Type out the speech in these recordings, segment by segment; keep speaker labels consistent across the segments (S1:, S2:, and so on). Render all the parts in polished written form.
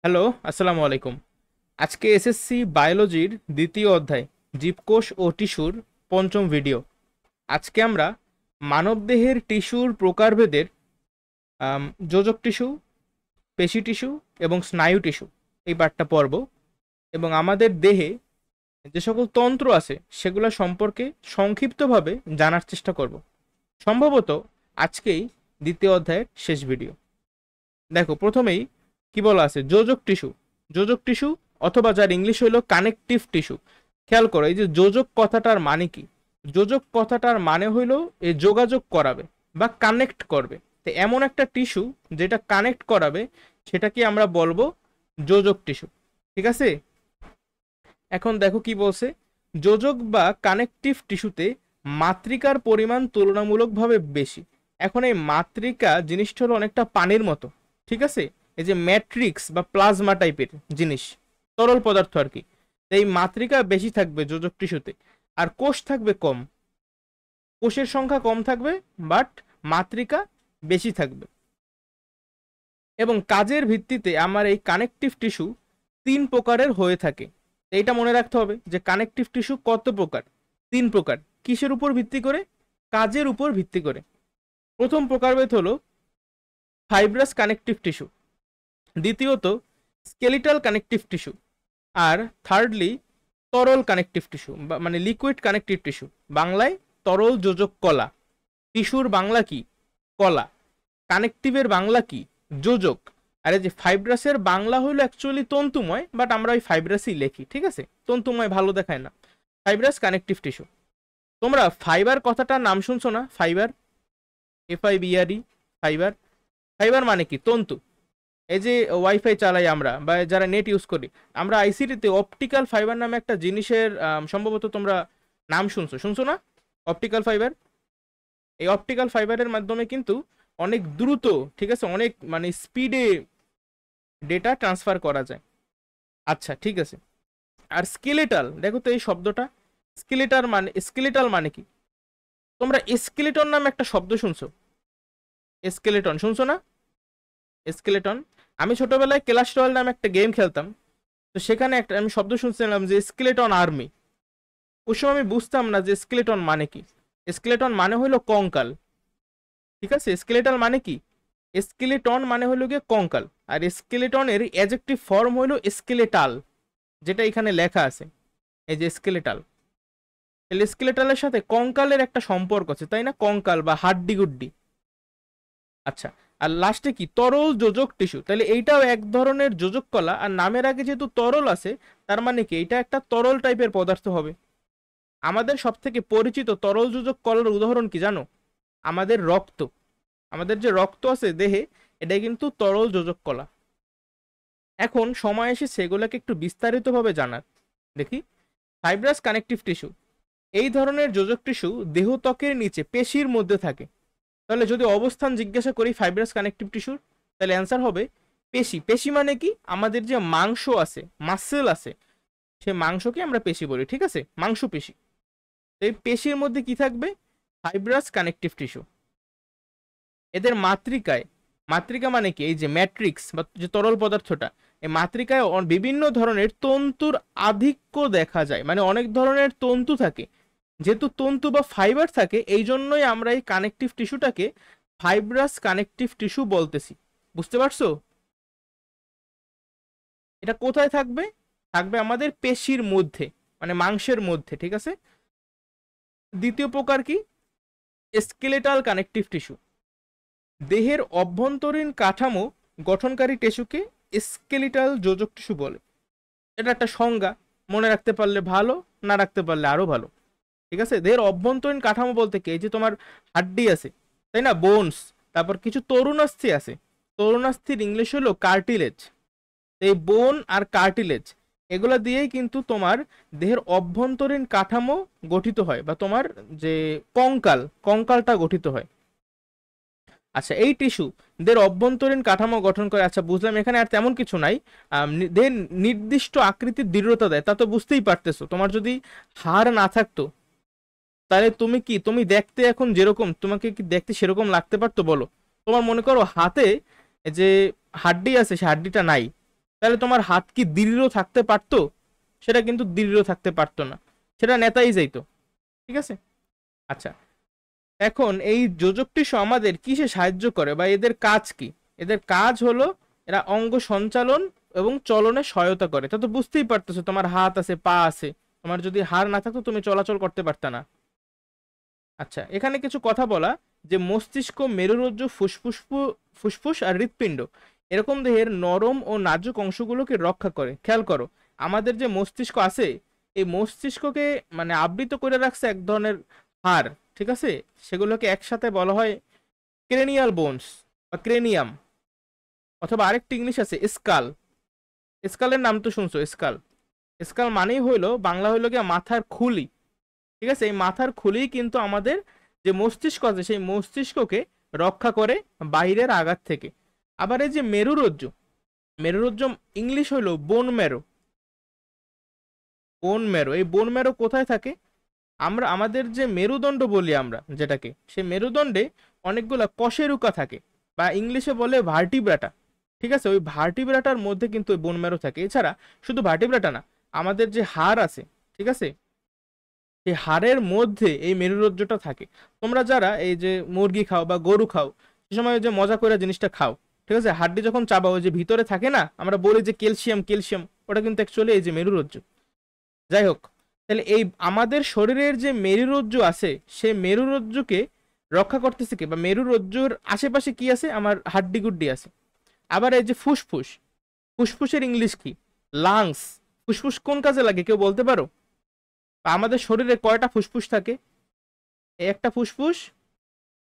S1: Hello, আসসালামু আলাইকুম। আজকে এসএসসি বায়োলজির দ্বিতীয় অধ্যায় জীবকোষ ও টিস্যুর পঞ্চম ভিডিও। আজকে আমরা মানবদেহের টিস্যুর প্রকারভেদের যোজক টিস্যু, পেশি টিস্যু এবং স্নায়ু টিস্যু এই পার্টটা পড়ব এবং আমাদের দেহে যে সকল তন্ত্র আছে সেগুলো সম্পর্কে সংক্ষিপ্তভাবে জানার চেষ্টা করব। সম্ভবত আজকেই দ্বিতীয় অধ্যায়ের শেষ ভিডিও। দেখো, প্রথমেই কি বলা আছে, যোজক টিস্যু। যোজক টিস্যু অথবা যার ইংলিশ হইলো কানেকটিভ টিস্যু। খেয়াল করো, এই যে যোজক কথাটার মানে কি? যোজক কথাটার মানে হইলো এই যোগাযোগ করাবে বা কানেক্ট করবে। তো এমন একটা টিস্যু যেটা কানেক্ট করাবে সেটাকে আমরা বলবো যোজক টিস্যু। ঠিক আছে? এখন দেখো কি বলছে, যোজক বা কানেকটিভ টিস্যুতে মাতৃকার পরিমাণ তুলনামূলকভাবে বেশি। এখন এই মাতৃকা জিনিসটা হলো অনেকটা পানির মতো। ঠিক আছে? এই যে ম্যাট্রিক্স বা প্লাজমা টাইপের জিনিস, তরল পদার্থ আর কি। এই মাতৃকা বেশি থাকবে যোজক টিস্যুতে, আর কোষ থাকবে কম। কোষের সংখ্যা কম থাকবে, বাট মাতৃকা বেশি থাকবে। এবং কাজের ভিত্তিতে আমার এই কানেকটিভ টিস্যু তিন প্রকারের হয়ে থাকে। এইটা মনে রাখতে হবে যে কানেকটিভ টিস্যু কত প্রকার। তিন প্রকার। কিসের উপর ভিত্তি করে? কাজের উপর ভিত্তি করে। প্রথম প্রকারভেদ হলো ফাইব্রাস কানেকটিভ টিস্যু, দ্বিতীয়ত স্কেলিটাল কানেকটিভ টিস্যু, আর থার্ডলি তরল কানেকটিভ টিস্যু মানে লিকুইড কানেকটিভ টিস্যু, বাংলায় তরল যোজক কলা। টিস্যুর বাংলা কি? কলা। কানেকটিভের বাংলা কি? যোজক। আর এই যে ফাইব্রাসের বাংলা হলো অ্যাকচুয়ালি তন্তুময়, বাট আমরা ওই ফাইব্রাসই লেখি। ঠিক আছে? তন্তুময় ভালো দেখায় না। Fibrous connective tissue. তোমরা ফাইবার কথাটার নাম শুনছো না? Fibre, FIBRE, fibre. ফাইবার মানে কি? তন্তু। এই যে ওয়াইফাই চালাই আমরা বা যারা নেট ইউজ করি, আমরা আইসিটিতে অপটিক্যাল ফাইবার নামে একটা জিনিসের সম্ভবত তোমরা নাম শুনছো, শুনছো না? Optical fibre. এই অপটিক্যাল ফাইবারের মাধ্যমে কিন্তু অনেক দ্রুত, ঠিক আছে, অনেক মানে স্পিডে ডেটা ট্রান্সফার করা যায়। আচ্ছা, ঠিক আছে। আর স্কেলেটাল, দেখো তো এই শব্দটা, স্কেলেটাল মানে কি? তোমরা স্কেলেটন নামে একটা শব্দ শুনছো? স্কেলেটন শুনছো না? স্কেলেটন। আমি ছোটবেলায় ক্লাস 12 নামে একটা গেম খেলতাম। তো সেখানে একটা আমি শব্দ শুনছিলাম যে স্কেলেটন আর্মি। ওই সময় আমি বুঝতাম না যে স্কেলেটন মানে কি। স্কেলেটন মানে হলো কঙ্কাল। ঠিক আছে? স্কেলেটাল মানে কি? স্কেলেটন মানে হলো গিয়ে কঙ্কাল। আর স্কেলেটনের অ্যাডজেক্টিভ ফর্ম হলো স্কেলেটাল, যেটা এখানে লেখা আছে, এই যে স্কেলেটাল। তাহলে স্কেলেটালের সাথে কঙ্কালের একটা সম্পর্ক আছে, তাই না? কঙ্কাল বা হাড্ডি গুড্ডি। আচ্ছা, আর লাস্টে কি? তরল যোজক টিস্যু। তাহলে এইটাও এক ধরনের যোজক কলা, আর নামের আগে যেহেতু তরল আছে, তার মানে কি এটা একটা তরল টাইপের পদার্থ হবে। আমাদের সব থেকে পরিচিত তরল যোজক কলার উদাহরণ কি জানো? আমাদের রক্ত। আমাদের যে রক্ত আছে দেহে, এটা কিন্তু তরল যোজক কলা। এখন সময় এসে সেগুলোকে একটু বিস্তারিতভাবে জানার। দেখি, ফাইব্রাস কানেকটিভ টিস্যু। এই ধরনের যোজক টিস্যু দেহ ত্বকের নিচে পেশির মধ্যে থাকে। তাহলে যদি অবস্থান জিজ্ঞাসা করি ফাইব্রাস কানেকটিভ টিস্যুর, তাহলে অ্যান্সার হবে পেশি। পেশি মানে কি? আমাদের যে মাংস আছে, মাসেল আছে, সে মাংসকে আমরা পেশি বলি। ঠিক আছে? মাংস পেশি। এই পেশির মধ্যে কি থাকবে? Fibrous connective tissue. এদের মাতৃকায়, মাতৃকা মানে কি? এই যে ম্যাট্রিক্স বা যে তরল পদার্থটা, এই মাতৃকায় বিভিন্ন ধরনের তন্তুর আধিক্য দেখা যায়, মানে অনেক ধরনের তন্তু থাকে। যেহেতু তন্তু বা ফাইবার থাকে, এই জন্যই আমরা এই কানেকটিভ টিস্যুটাকে ফাইব্রাস কানেকটিভ টিস্যু বলতেছি। বুঝতে পারছো? এটা কোথায় থাকবে? থাকবে আমাদের পেশির মধ্যে, মানে মাংসের মধ্যে। ঠিক আছে? দ্বিতীয় প্রকার কি? Skeletal connective tissue. দেহের অভ্যন্তরীণ কাঠামো গঠনকারী টিস্যুকে স্কেলিটাল যোজক টিস্যু বলে। এটা একটা সংজ্ঞা, মনে রাখতে পারলে ভালো, না রাখতে পারলে আরো ভালো। ঠিক আছে? দেহের অভ্যন্তরীণ কাঠামো বলতে কি? এই যে তোমার হাড্ডি আছে, তাই না, বোনস, তারপর কিছু তরুণাস্থি আছে। তরুণাস্থির ইংলিশ হলো কার্টিলেজ। এই বোন আর কার্টিলেজ, এগুলা দিয়েই কিন্তু তোমার দেহের অভ্যন্তরীণ কাঠামো গঠিত হয়, বা তোমার যে কঙ্কালটা গঠিত হয়। আচ্ছা, এই টিস্যু দের অভ্যন্তরীণ কাঠামো গঠন করে। আচ্ছা, বুঝলাম, এখানে আর তেমন কিছু নাই। দেহের নির্দিষ্ট আকৃতির দৃঢ়তা দেয়, তা তো বুঝতেই পারতেছো। তোমার যদি হাড় না থাকতো, তাহলে তুমি কি, তুমি দেখতে এখন যেরকম, তোমাকে কি দেখতে সেরকম লাগতে পারতো বলো? তোমার মনে করো হাতে যে হাড্ডি আছে, সে হাড্ডিটা নাই, তাহলে তোমার হাত কি দৃঢ় থাকতে পারতো? সেটা কিন্তু দৃঢ় থাকতে পারতো না, সেটা নেতাই যাইতো। ঠিক আছে। আচ্ছা, এখন এই যোজক টিস্যু আমাদের কিসে সাহায্য করে বা এদের কাজ কি? এদের কাজ হলো এরা অঙ্গ সঞ্চালন এবং চলনে সহায়তা করে। তা তো বুঝতেই পারতেছো, তোমার হাত আছে, পা আছে, তোমার যদি হাড় না থাকতো তুমি চলাচল করতে পারতে না। আচ্ছা, এখানে কিছু কথা বলা যে মস্তিষ্ক, মেরুরজ্জু, ফুসফুস আর হৃৎপিণ্ড এরকম দেহের নরম ও নাজুক অংশগুলোকে রক্ষা করে। খেয়াল করো, আমাদের যে মস্তিষ্ক আছে, এই মস্তিষ্ককে মানে আবৃত করে রাখছে এক ধরনের হাড়। ঠিক আছে, সেগুলোকে একসাথে বলা হয় ক্রেনিয়াল বোনস বা ক্রেনিয়াম, অথবা আরেকটি ইংলিশ আছে স্কাল। স্কালের নাম তো শুনছো, স্কাল। স্কাল মানেই হইলো বাংলা হইলো গিয়ে মাথার খুলি। ঠিক আছে, এই মাথার খুলি কিন্তু আমাদের যে মস্তিষ্ক আছে সেই মস্তিষ্ককে রক্ষা করে বাইরের আঘাত থেকে। আবার এই যে মেরুরজ্জু, মেরুরজ্জু ইংলিশ হইলো বোন ম্যারো। বোন ম্যারো, এই বোন ম্যারো কোথায় থাকে? আমরা আমাদের যে মেরুদণ্ড বলি আমরা যেটাকে, সেই মেরুদণ্ডে অনেকগুলা কশেরুকা থাকে, বা ইংলিশে বলে ভার্টিব্রাটা। ঠিক আছে, ওই ভার্টিব্রাটার মধ্যে কিন্তু ওই বোন ম্যারো থাকে। এছাড়া শুধু ভার্টিব্রাটা না, আমাদের যে হাড় আছে, ঠিক আছে, এই হাড়ের মধ্যে এই মেরুরজ্জুটা থাকে। তোমরা যারা এই যে মুরগি খাও বা গরু খাও, সে সময় ওই যে মজা করে জিনিসটা খাও, ঠিক আছে, হাড্ডি যখন চাবাও ওই যে ভিতরে থাকে না, আমরা বলি যে ক্যালসিয়াম ক্যালসিয়াম, ওটা কিন্তু অ্যাকচুয়ালি এই যে মেরুরজ্জু। যাই হোক, তাহলে এই আমাদের শরীরের যে মেরুরজ্জু আছে সেই মেরুরজ্জুকে রক্ষা করতেছে কি, বা মেরুরজ্জুর আশেপাশে কি আছে? আমার হাড্ডি গুড্ডি আছে। আবার এই যে ফুসফুস, ফুসফুসের ইংলিশ কি? লাংস। ফুসফুস কোন কাজে লাগে কেউ বলতে পারো? আমাদের শরীরে কয়টা ফুসফুস থাকে? এই একটা ফুসফুস,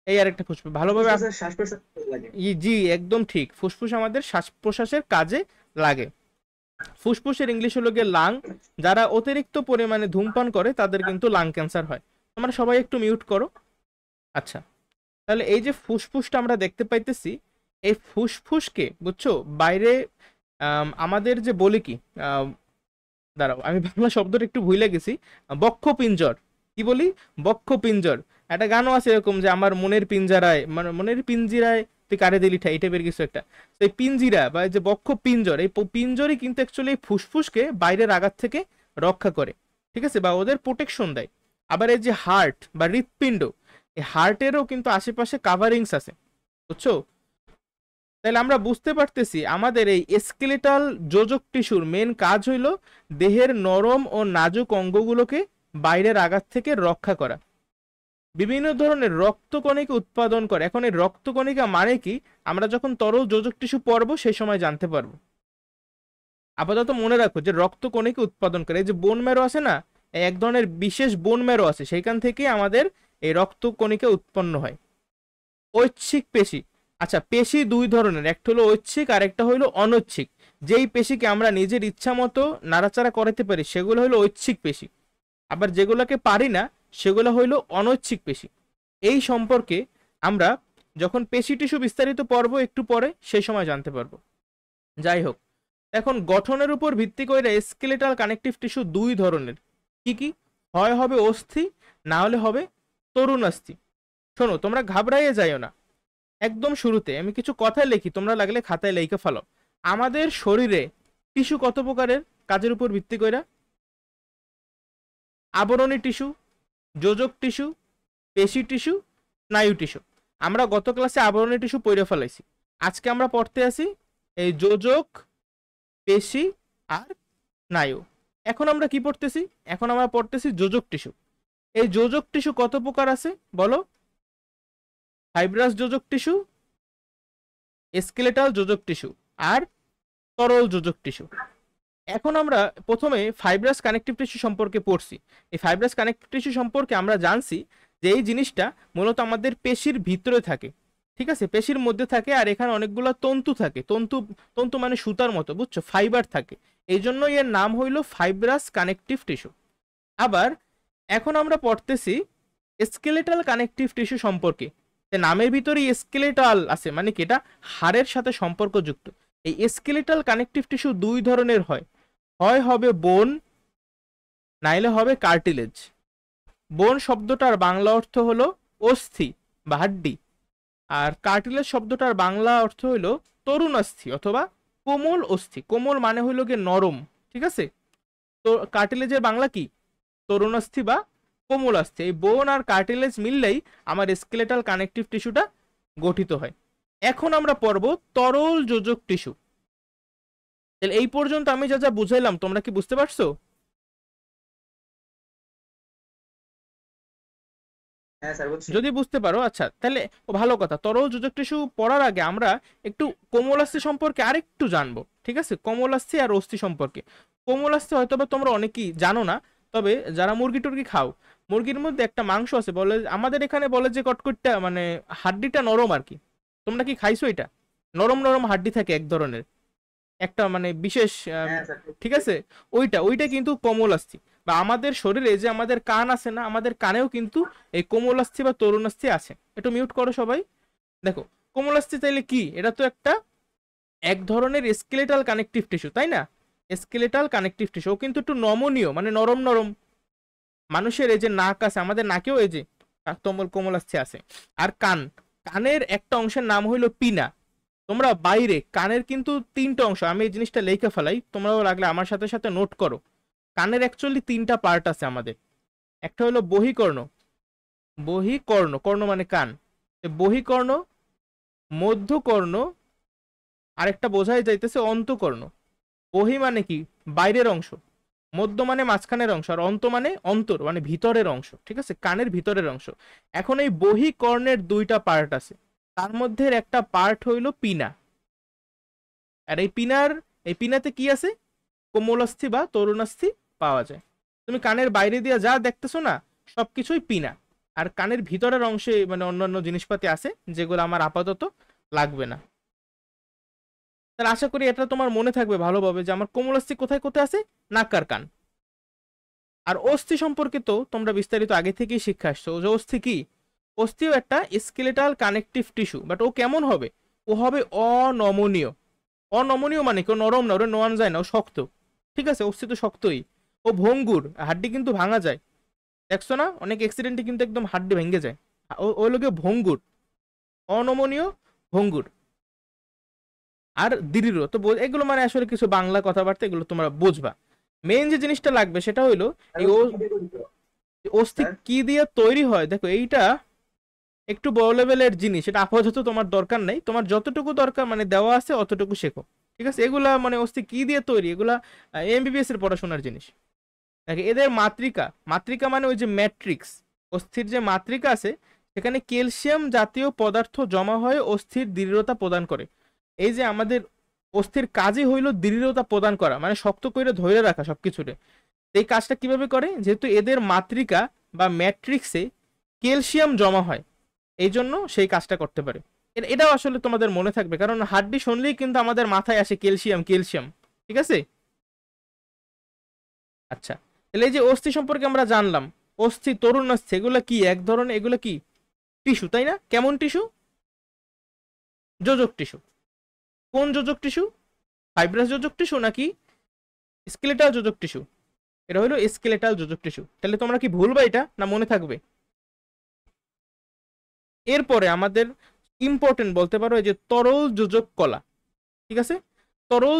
S1: এই আর একটা ফুসফুস, ভালোভাবে
S2: শ্বাস প্রশ্বাস লাগে।
S1: জি একদম ঠিক, ফুসফুস আমাদের শ্বাস প্রশ্বাসের কাজে লাগে। ফুসফুসের ইংলিশ হলো গিয়ে লাং। যারা অতিরিক্ত পরিমাণে ধূমপান করে তাদের কিন্তু লাং ক্যান্সার হয়। তোমরা সবাই একটু মিউট করো। আচ্ছা, তাহলে এই যে ফুসফুসটা আমরা দেখতে পাইতেছি, এই ফুসফুসকে বুঝছো বাইরে আমাদের যে বলি কি, দাঁড়াও আমি বাংলা শব্দটা একটু ভুলে গেছি, বক্ষপিঞ্জর। কি বলি? বক্ষপিঞ্জর। একটা গানও আছে এরকম যে আমার মনের পিঞ্জারায়, মানে মনের পিঞ্জিরায় তুই কারে দিলি ঠাই, এই টাইপের কিছু একটা। তো এই পিঞ্জিরা বা এই যে বক্ষপিঞ্জর, এই পিঞ্জরই কিন্তু অ্যাকচুয়ালি ফুসফুসকে বাইরের আঘাত থেকে রক্ষা করে। ঠিক আছে, বা ওদের প্রোটেকশন দেয়। আবার এই যে হার্ট বা হৃৎপিণ্ড, এই হার্টেরও কিন্তু আশেপাশে কাভারিংস আছে, বুঝছো? তাহলে আমরা বুঝতে পারতেছি আমাদের এই স্কেলেটাল যোজক টিস্যুর মেন কাজ হইল দেহের নরম ও নাজুক অঙ্গগুলোকে বাইরের আঘাত থেকে রক্ষা করা। বিভিন্ন ধরনের রক্তকণিকা উৎপাদন করে। এখন এই রক্তকণিকা মানে কি, আমরা যখন তরল যোজক টিস্যু পড়বো সেই সময় জানতে পারবো। আপাতত মনে রাখো যে রক্তকণিকা উৎপাদন করে। এই যে বোন ম্যারো আছে না, এই এক ধরনের বিশেষ বোন ম্যারো আছে, সেইখান থেকে আমাদের এই রক্তকণিকা উৎপন্ন হয়। ঐচ্ছিক পেশি। আচ্ছা, পেশি দুই ধরনের, একটা হলো ঐচ্ছিক আর একটা হলো অনৈচ্ছিক। যেই পেশিকে আমরা নিজের ইচ্ছা মতো নাড়াচাড়া করাতে পারি সেগুলো হলো ঐচ্ছিক পেশি, আবার যেগুলোকে পারি না সেগুলো হইলো অনৈচ্ছিক পেশি। এই সম্পর্কে আমরা যখন পেশি টিস্যু বিস্তারিত পর্ব একটু পরে সেই সময় জানতে পারবো। যাই হোক, এখন গঠনের উপর ভিত্তি করে স্কেলেটাল কানেকটিভ টিস্যু দুই ধরনের। কি কি? হয় হবে অস্থি, না হলে হবে তরুণাস্থি। শোনো, তোমরা ঘাবড়াইয়ে যাইও না। একদম শুরুতে আমি কিছু কথা লিখি, তোমরা লাগলে খাতায় লিখে ফেলো। আমাদের শরীরে টিস্যু কত প্রকারের কাজের উপর ভিত্তি কইরা? আবরণী টিস্যু, যোজক টিস্যু, পেশি টিস্যু, স্নায়ু টিস্যু। আমরা গত ক্লাসে আবরণী টিস্যু পড়ে ফেলাইছি। আজকে আমরা পড়তে আসি এই যোজক, পেশি আর স্নায়ু। এখন আমরা কি পড়তেছি? এখন আমরা পড়তেছি যোজক টিস্যু। এই যোজক টিস্যু কত প্রকার আছে বলো? ফাইব্রাস যোজক টিস্যু, স্কেলেটাল যোজক টিস্যু আর তরল যোজক টিস্যু। এখন আমরা প্রথমে ফাইব্রাস কানেকটিভ টিস্যু সম্পর্কে পড়ছি। এই ফাইব্রাস কানেকটিভ টিস্যু সম্পর্কে আমরা জানছি যে এই জিনিসটা মূলত আমাদের পেশির ভিতরে থাকে। ঠিক আছে, পেশির মধ্যে থাকে, আর এখানে অনেকগুলো তন্তু থাকে। তন্তু, তন্তু মানে সুতার মতো, বুঝছো, ফাইবার থাকে। এই জন্য এর নাম হইল ফাইব্রাস কানেকটিভ টিস্যু। আবার এখন আমরা পড়তেছি স্কেলেটাল কানেকটিভ টিস্যু সম্পর্কে। নামের ভিতরে স্কেলেটাল আছে মানে কি, এটা হাড়ের সাথে সম্পর্কযুক্ত। এই স্কেলেটাল কানেকটিভ টিস্যু দুই ধরনের হয়, হয় হবে বোন, নাইলে হবে কার্টিলেজ। বোন শব্দটার বাংলা অর্থ হলো অস্থি বা হাড্ডি, আর কার্টিলেজ শব্দটার বাংলা অর্থ হইল তরুণাস্থি অথবা কোমল অস্থি, কোমল মানে হইলো গিয়ে নরম, ঠিক আছে। তো কার্টিলেজের বাংলা কি? তরুণাস্থি বা কোমলাস্থি। এই বোন আর কার্টিলেজ মিললেই আমার স্কেলেটাল কানেকটিভ টিস্যুটা গঠিত হয়। এখন আমরা পড়ব তরল যোজক টিস্যু। তাহলে এই পর্যন্ত আমি যা যা বুঝাইলাম তোমরা কি বুঝতে পারছো?
S2: হ্যাঁ স্যার বুঝছি।
S1: যদি বুঝতে পারো আচ্ছা তাহলে ভালো কথা। তরল যোজক টিস্যু পড়ার আগে আমরা একটু কোমলাস্থি সম্পর্কে আরেকটু জানবো, ঠিক আছে। কোমলাস্থি আর অস্থি সম্পর্কে। কোমলাস্থি হয়তো বা তোমরা অনেকেই জানো না, তবে যারা মুরগি টুরগি খাও, মুরগির মধ্যে একটা মাংস আছে, বলে আমাদের এখানে বলে যে কটকটটা মানে হাড্ডিটা নরম আর কি। তোমরা কি খাইছো এটা? নরম নরম হাড্ডি থাকে এক ধরনের, একটা মানে বিশেষ
S2: হ্যাঁ স্যার
S1: ঠিক আছে। ওইটা ওইটা কিন্তু কোমলাস্থি। বা আমাদের শরীরে যে আমাদের কান আছে না, আমাদের কানেও কিন্তু এই কোমলাস্থি বা তরুণাস্থি আছে। একটু মিউট করো সবাই। দেখো, কোমলাস্থি তাইলে কি? এটা তো একটা এক ধরনের স্কেলেটাল কানেকটিভ টিস্যু, তাই না? Skeletal connective tissue. ও কিন্তু একটু নমনীয়, মানে নরম নরম। মানুষের এই যে নাক আছে, আমাদের নাকেও এই যে কোমলাস্থি আছে। আর কান, কানের একটা অংশের নাম হইলো পিনা। তোমরা বাইরে কানের কিন্তু তিনটা অংশ, আমি এই জিনিসটা লেখা ফেলাই, তোমরাও লাগলে আমার সাথে সাথে নোট করো। কানের অ্যাকচুয়ালি তিনটা পার্ট আছে আমাদের। একটা হলো বহিকর্ণ, বহিকর্ণ, কর্ণ মানে কান, বহিকর্ণ, মধ্যকর্ণ, আরেকটা বোঝাই যাইতেছে অন্তকর্ণ। বহি মানে কি? বাইরের অংশ, মধ্য মানে মাঝখানের অংশ, আর অন্ত মানে অন্তর মানে ভিতরের অংশ, ঠিক আছে, কানের ভিতরের অংশ। এখন এই বহিকর্ণের দুইটা পার্ট আছে, তার মধ্যে একটা পার্ট হইল পিনা। আর এই পিনাতে কি আছে? কোমলাস্থি বা তরুণাস্থি পাওয়া যায়। তুমি কানের বাইরে দিয়ে যা দেখতেছো না, সবকিছুই পিনা। আর কানের ভিতরের অংশে মানে অন্যান্য জিনিসপাতি আছে, যেগুলো আমার আপাতত লাগবে না। তাহলে আশা করি এটা তোমার মনে থাকবে ভালোভাবে, যে আমার কোমলাস্থি কোথায় কোথায় আছে। নাক আর কান। আর অস্থি সম্পর্কে তো তোমরা বিস্তারিত আগে থেকেই শিক্ষা আসছো, যে অস্থি কি? অস্থিও একটা স্কেলেটাল কানেকটিভ টিস্যু, বাট ও কেমন হবে? ও হবে অনমনীয়। অনমনীয় মানে কেউ নরম না, ওরে নোয়ান যায় না, ও শক্ত, ঠিক আছে। অস্থি তো শক্তই। ও ভঙ্গুর, হাড্ডি কিন্তু ভাঙা যায়। দেখছো না, অনেক অ্যাক্সিডেন্টে কিন্তু একদম হাড্ডি ভেঙে যায়। ওই লোকে ভঙ্গুর, অনমনীয়, ভঙ্গুর। আর দৃঢ় তো এগুলো মানে আসলে কিছু বাংলা কথাবার্তা, এগুলো তোমরা বুঝবা। মেইন যে জিনিসটা লাগবে সেটা হইলো
S2: স্যার
S1: এই
S2: ওষুধ কি দিয়ে করি তো?
S1: অস্থি
S2: স্যার
S1: কি দিয়ে তৈরি হয়। দেখো এইটা একটু বড় লেভেলের জিনিস, এটা আপাতত তোমার দরকার নাই। তোমার যতটুকু দরকার মানে দেওয়া আছে অতটুকু শেখো, ঠিক আছে। এগুলা মানে অস্থি কি দিয়ে তৈরি, এগুলা এমবিবিএস এর পড়াশোনার জিনিস। দেখো এদের মাতৃকা, মাতৃকা মানে ওই যে ম্যাট্রিক্স, অস্থির যে মাতৃকা আছে, সেখানে ক্যালসিয়াম জাতীয় পদার্থ জমা হয়ে অস্থির দৃঢ়তা প্রদান করে। এই যে আমাদের অস্থির কাজই হইল দৃঢ়তা প্রদান করা, মানে শক্ত করে ধরে রাখা সবকিছুরে। এই কাজটা কিভাবে করে? যেহেতু এদের মাতৃকা বা ম্যাট্রিক্সে ক্যালসিয়াম জমা হয়, এই জন্য সেই কাজটা করতে পারে। এটাও আসলে তোমাদের মনে থাকবে, কারণ হাড্ডি শুনলেই কিন্তু আমাদের মাথায় আসে ক্যালসিয়াম ক্যালসিয়াম, ঠিক আছে। আচ্ছা, তাহলে এই যে অস্থি সম্পর্কে আমরা জানলাম, অস্থি, তরুণাস্থি, এগুলো কি এক ধরনের, এগুলো কি টিস্যু, তাই না? কেমন টিস্যু? যোজক টিস্যু। কোন যোজক টিস্যু? ফাইব্রাস যোজক টিস্যু নাকি স্কেলেটাল যোজক টিস্যু? এটা হলো স্কেলেটাল যোজক টিস্যু। তাহলে তোমরা কি ভুলবা এটা, না মনে থাকবে? এরপরে আমাদের ইম্পর্টেন্ট বলতে পারো এই যে তরল যোজক কলা, ঠিক আছে। তরল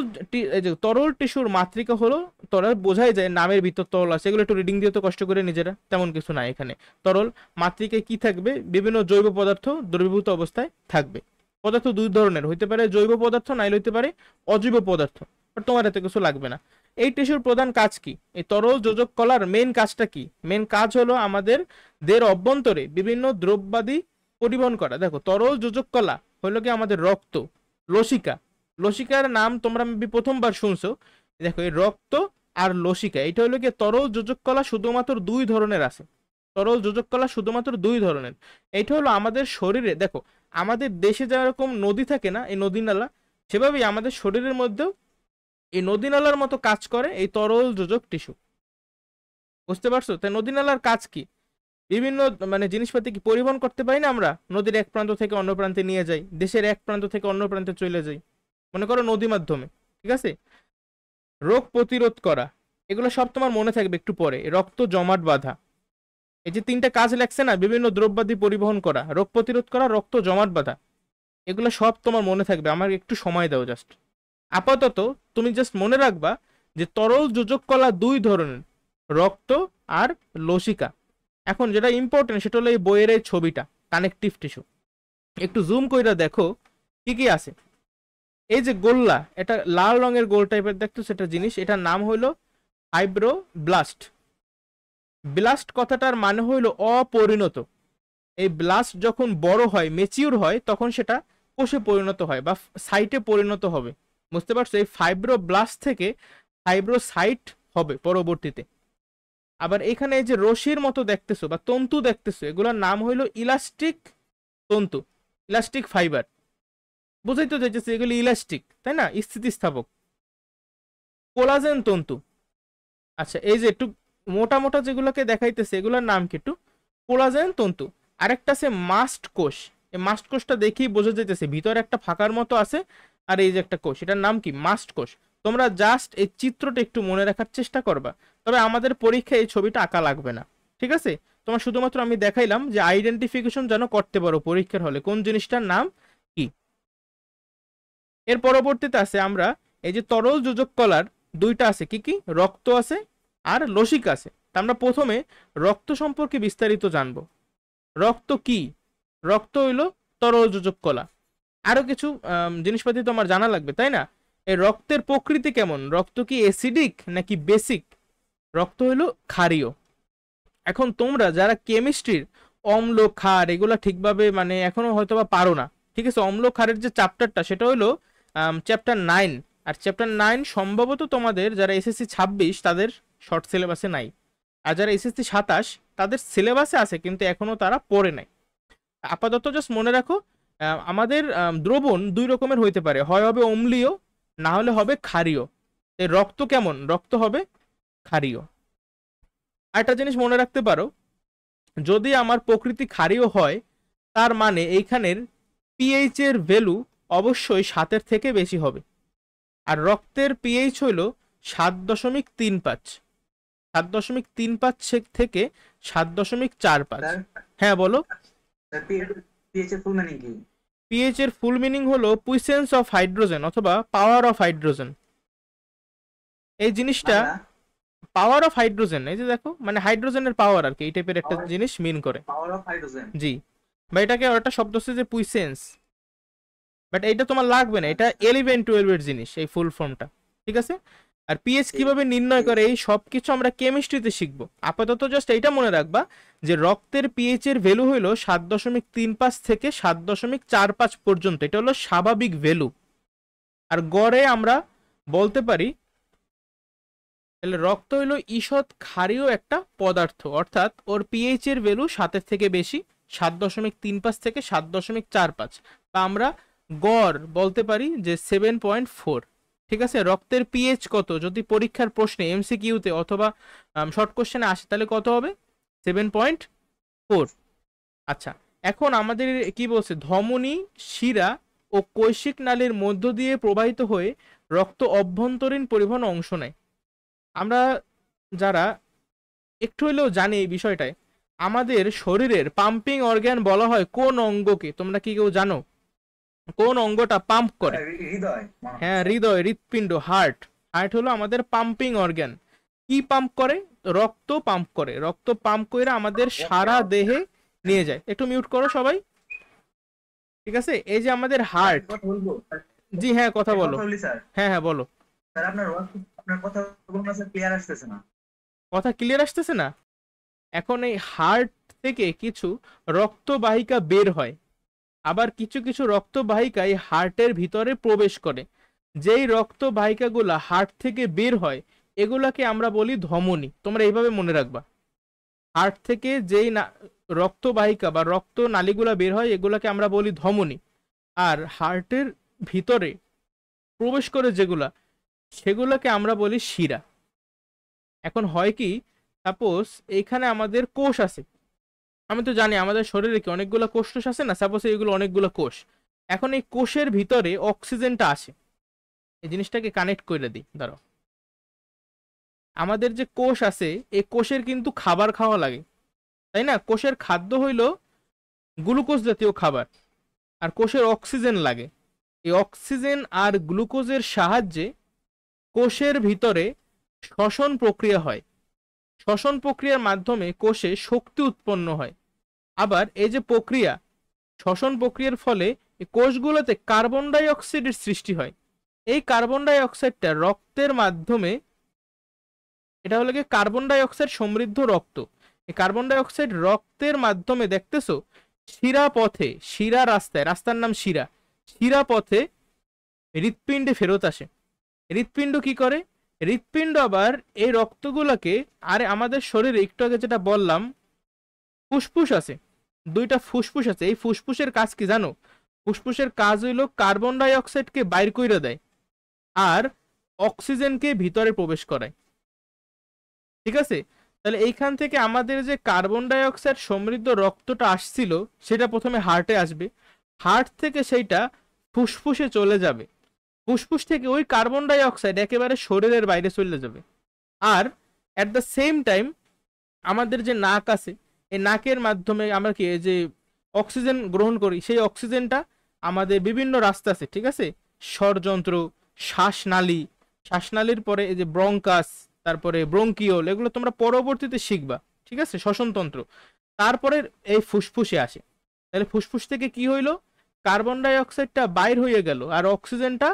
S1: এই যে তরল টিস্যুর মাতৃকা হলো তরল, বোঝাই যায় নামের ভিতর তরল আছে। এগুলো একটু রিডিং দিয়ে তো কষ্ট করে নিজেরা, তেমন কিছু নাই এখানে। তরল মাতৃকায় কি থাকবে? বিভিন্ন জৈব পদার্থ দ্রবীভূত অবস্থায় থাকবে। পদার্থ দুই ধরনের হইতে পারে, জৈব পদার্থ, নাইলে হইতে পারে অজৈব পদার্থ। বাট তোমার এত কিছু লাগবে না। এই টিস্যুর প্রধান কাজ কি? এই তরল যোজক কলার মেন কাজটা কি? মেন কাজ হলো আমাদের দেহের অভ্যন্তরে বিভিন্ন দ্রব্যাদি পরিবহন করা। দেখো তরল যোজক কলা হইলো কি আমাদের রক্ত, লসিকা। লসিকার নাম তোমরা প্রথমবার শুনছো। দেখো এই রক্ত আর লসিকা, এটা হলো কি তরল যোজক কলা শুধুমাত্র দুই ধরনের আছে। তরল যোজক কলা শুধুমাত্র দুই ধরনের। এইটা হলো আমাদের শরীরে, দেখো আমাদের দেশে যেরকম নদী থাকে না, এই নদী নালা, সেভাবেই আমাদের শরীরের মধ্যেও এই নদী নালার মতো কাজ করে এই তরল যোজক টিস্যু। বুঝতে পারছো? তাই নদী নালার কাজ কি? বিভিন্ন মানে জিনিসপাতি কি পরিবহন করতে পারি না আমরা, নদীর এক প্রান্ত থেকে অন্য প্রান্তে নিয়ে যাই, দেশের এক প্রান্ত থেকে অন্য প্রান্তে চলে যাই, মনে করো নদী মাধ্যমে, ঠিক আছে। রোগ প্রতিরোধ করা, এগুলো সব তোমার মনে থাকবে একটু পরে। রক্ত জমাট বাঁধা, এই যে তিনটা কাজ লাগছে না, বিভিন্ন দ্রব্যাদি পরিবহন করা, রোগ প্রতিরোধ করা, রক্ত জমাট বাঁধা, এগুলো সব তোমার মনে থাকবে। আমার একটু সময় দাও জাস্ট। আপাতত তুমি জাস্ট মনে রাখবা যে তরল যোজক কলা দুই ধরনের, রক্ত আর লসিকা। এখন যেটা ইম্পর্টেন্ট সেটা হলো এই বইয়ের এই ছবিটা, কানেকটিভ টিস্যু। একটু জুম কইরা দেখো কি কি আছে। এই যে গোল্লা, এটা লাল রঙের গোল টাইপের দেখতো, সেটা জিনিস, এটার নাম হইলো ফাইব্রোব্লাস্ট। ব্লাস্ট কথাটার মানে হইলো অপরিণত। এই ব্লাস্ট যখন বড় হয়, মেচিউর হয়, তখন সেটা কোষে পরিণত হয় বা সাইটে পরিণত হবে। বুঝতে পারছো? এই ফাইব্রোব্লাস্ট থেকে ফাইব্রোসাইট হবে পরবর্তীতে। আবার এখানে এই যে রশির মতো দেখতেছো বা তন্তু দেখতেছো, এগুলোর নাম হইলো ইলাস্টিক তন্তু, ইলাস্টিক ফাইবার। বুঝাই তো যাইতেছে এগুলো ইলাস্টিক, তাই না, স্থিতিস্থাপক। কোলাজেন তন্তু। আচ্ছা, এই যে একটু মোটা মোটা যেগুলোকে দেখাইতেছে এগুলোর নাম কি? একটু কোলাজেন তন্তু। আরেকটা আছে মাস্ট কোষ। এই মাস্ট কোষটা দেখেই বোঝা যাইতেছে ভিতরে একটা ফাঁকার মতো আছে, আর এই যে একটা কোষ, এটার নাম কি? মাস্ট কোষ। তোমরা জাস্ট এই চিত্রটা একটু মনে রাখার চেষ্টা করবা, তবে আমাদের পরীক্ষায় এই ছবিটা আঁকা লাগবে না, ঠিক আছে? তোমার শুধুমাত্র আমি দেখাইলাম যে আইডেন্টিফিকেশন যেন করতে পারো পরীক্ষার হলে কোন জিনিসটার নাম কি। এর পরবর্তীতে আছে আমরা এই যে তরল যোজক কলার দুইটা আছে, কি কি? রক্ত আছে আর লসিকা আছে। তা আমরা প্রথমে রক্ত সম্পর্কে বিস্তারিত জানবো। রক্ত কি? রক্ত হইলো তরল যোজক কলা। আরো কিছু জিনিসপাতি তো আমার জানা লাগবে, তাই না? এই রক্তের প্রকৃতি কেমন? রক্ত কি অ্যাসিডিক নাকি বেসিক? রক্ত হইলো ক্ষারীয়। এখন তোমরা যারা কেমিস্ট্রির অম্ল ক্ষার এগুলা ঠিকভাবে মানে এখনো হয়তো বা পারো না, ঠিক আছে? অম্ল ক্ষারের যে চ্যাপ্টারটা সেটা হলো চ্যাপ্টার 9। আর চ্যাপ্টার 9 সম্ভবত তোমাদের যারা এসএসসি 26 তাদের শর্ট সিলেবাসে নাই, আর যারা এসএসসি 27 তাদের সিলেবাসে আছে কিন্তু এখনো তারা পড়ে নাই। আপাতত জাস্ট মনে রাখো আমাদের দ্রবণ দুই রকমের হইতে পারে, হয় হবে অম্লীয়, না হলে হবে ক্ষারীয়। এই রক্ত কেমন? রক্ত হবে ক্ষারীয়। আরেকটা জিনিস মনে রাখতে পারো, যদি আমার প্রকৃতি ক্ষারীয় হয় তার মানে এইখানের পিএইচ এর ভ্যালু অবশ্যই 7-এর থেকে বেশি হবে। আর রক্তের পিএইচ হইল 7.35, 7.35 থেকে 7.45।
S2: স্যার
S1: হ্যাঁ বলো।
S2: স্যার পিএইচ এর ফুল মিনিং কি?
S1: পিএইচ এর ফুল মিনিং হলো পুইসেন্স অফ হাইড্রোজেন অথবা পাওয়ার অফ হাইড্রোজেন। এই জিনিসটা
S2: বাংলা
S1: পাওয়ার অফ হাইড্রোজেন, এই যে দেখো মানে হাইড্রোজেনের পাওয়ার আর কি, এই টাইপের একটা
S2: পাওয়ার
S1: জিনিস মিন করে।
S2: Power of hydrogen.
S1: জি, বা এটাকে একটা শব্দ হচ্ছে যে পুইসেন্স, বাট এইটা তোমার লাগবে না, এটা 11-12 এর জিনিস এই ফুল ফর্মটা, ঠিক আছে? আর পিএইচ কিভাবে নির্ণয় করে এই সব কিছু আমরা কেমিস্ট্রিতে শিখবো। আপাতত জাস্ট এইটা মনে রাখবা যে রক্তের পিএইচ এর ভ্যালু হইলো 7.35 থেকে 7.45 পর্যন্ত, এটা হলো স্বাভাবিক ভ্যালু। আর গড়ে আমরা বলতে পারি তাহলে রক্ত হইলো ঈষৎ ক্ষারীয় একটা পদার্থ, অর্থাৎ ওর পিএইচ এর ভ্যালু 7-এর থেকে বেশি, 7.35 থেকে 7.45, তা আমরা গড় বলতে পারি যে 7.4। ঠিক আছে? রক্তের পিএইচ কত যদি পরীক্ষার প্রশ্নে এমসিকিউতে অথবা শর্ট কোশ্চেনে আসে তাহলে কত হবে? 7.4। আচ্ছা, এখন আমাদের কি বলছে, ধমনী, শিরা ও কৈশিক নালীর মধ্য দিয়ে প্রবাহিত হয়ে রক্ত অভ্যন্তরীণ পরিবহন অংশ নেয়। আমরা যারা একটু হলেও জানি এই বিষয়টায়, আমাদের শরীরের পাম্পিং অর্গান বলা হয় কোন অঙ্গকে? তোমরা কি কেউ জানো কোন অঙ্গটা পাম্প করে?
S2: হৃদয়
S1: হ্যাঁ, হৃদয়, হৃৎপিণ্ড, হার্ট। হার্ট হলো আমাদের পাম্পিং অর্গান। কি পাম্প করে? রক্ত পাম্প করে। রক্ত পাম্প করে আমাদের সারা দেহে নিয়ে যায়। একটু মিউট করো সবাই, ঠিক আছে? এই যে আমাদের হার্ট।
S2: কথা বলবো
S1: জি হ্যাঁ, কথা বলো।
S2: বলি স্যার।
S1: হ্যাঁ হ্যাঁ বলো।
S2: স্যার আপনার কথাগুলো না স্যার ক্লিয়ার আসতেছে না।
S1: কথা ক্লিয়ার আসতেছে না? এখন এই হার্ট থেকে কিছু রক্তবাহিকা বের হয়, আবার কিছু কিছু রক্তবাহিকা এই হার্টের ভিতরে প্রবেশ করে। যেই রক্তবাহিকাগুলা হার্ট থেকে বের হয় এগুলাকে আমরা বলি ধমনী। তোমরা এইভাবে মনে রাখবা, হার্ট থেকে যেই রক্তবাহিকা বা রক্ত নালীগুলা বের হয় এগুলাকে আমরা বলি ধমনী। আর হার্টের ভিতরে প্রবেশ করে যেগুলা সেগুলোকে আমরা বলি শিরা। এখন হয় কি, সাপোজ এইখানে আমাদের কোষ আছে, আমি তো জানি আমাদের শরীরে কি অনেকগুলো কোষ টোষ আছে না, সাপোজ এইগুলো অনেকগুলো কোষ। এখন এই কোষের ভিতরে অক্সিজেনটা আসে, এই জিনিসটাকে কানেক্ট করে দিই, ধরো আমাদের যে কোষ আছে এই কোষের কিন্তু খাবার খাওয়া লাগে, তাই না? কোষের খাদ্য হইল গ্লুকোজ জাতীয় খাবার, আর কোষের অক্সিজেন লাগে। এই অক্সিজেন আর গ্লুকোজের সাহায্যে কোষের ভিতরে শ্বসন প্রক্রিয়া হয়। শ্বসন প্রক্রিয়ার মাধ্যমে কোষে শক্তি উৎপন্ন হয়। আবার এই যে প্রক্রিয়া, শ্বসন প্রক্রিয়ার ফলে এই কোষগুলোতে কার্বন ডাই অক্সাইডের সৃষ্টি হয়। এই কার্বন ডাই অক্সাইডটা রক্তের মাধ্যমে, এটা হলো কি কার্বন ডাই অক্সাইড সমৃদ্ধ রক্ত, এই কার্বন ডাই অক্সাইড রক্তের মাধ্যমে দেখতেছো শিরা পথে, শিরা রাস্তায়, রাস্তার নাম শিরা, শিরা পথে হৃৎপিণ্ডে ফেরত আসে। হৃৎপিণ্ড কি করে? হৃৎপিণ্ড আবার এই রক্তগুলোকে, আরে আমাদের শরীরে একটু আগে যেটা বললাম ফুসফুস আছে, দুইটা ফুসফুস আছে, এই ফুসফুসের কাজ কি জানো? ফুসফুসের কাজ হইলো কার্বন ডাই অক্সাইডকে বাইর কইরা দেয় আর অক্সিজেনকে ভিতরে প্রবেশ করায়। ঠিক আছে, তাহলে এইখান থেকে আমাদের যে কার্বন ডাই অক্সাইড সমৃদ্ধ রক্তটা আসছিল সেটা প্রথমে হার্টে আসবে, হার্ট থেকে সেইটা ফুসফুসে চলে যাবে, ফুসফুস থেকে ওই কার্বন ডাই অক্সাইড একেবারে শরীরের বাইরে চলে যাবে। আর অ্যাট দ্য সেম টাইম আমাদের যে নাক আছে, এই নাকের মাধ্যমে আমরা কি এই যে অক্সিজেন গ্রহণ করি, সেই অক্সিজেনটা আমাদের বিভিন্ন রাস্তা আছে, ঠিক আছে, স্বরযন্ত্র, শ্বাসনালী, শ্বাসনালীর পরে এই যে ব্রঙ্কাস, তারপরে ব্রঙ্কিওল, এগুলো তোমরা পরবর্তীতে শিখবা, ঠিক আছে, শ্বসনতন্ত্র। তারপরে এই ফুসফুসে আসে। তাহলে ফুসফুস থেকে কি হইলো? কার্বন ডাই অক্সাইডটা বাইর হয়ে গেল আর অক্সিজেনটা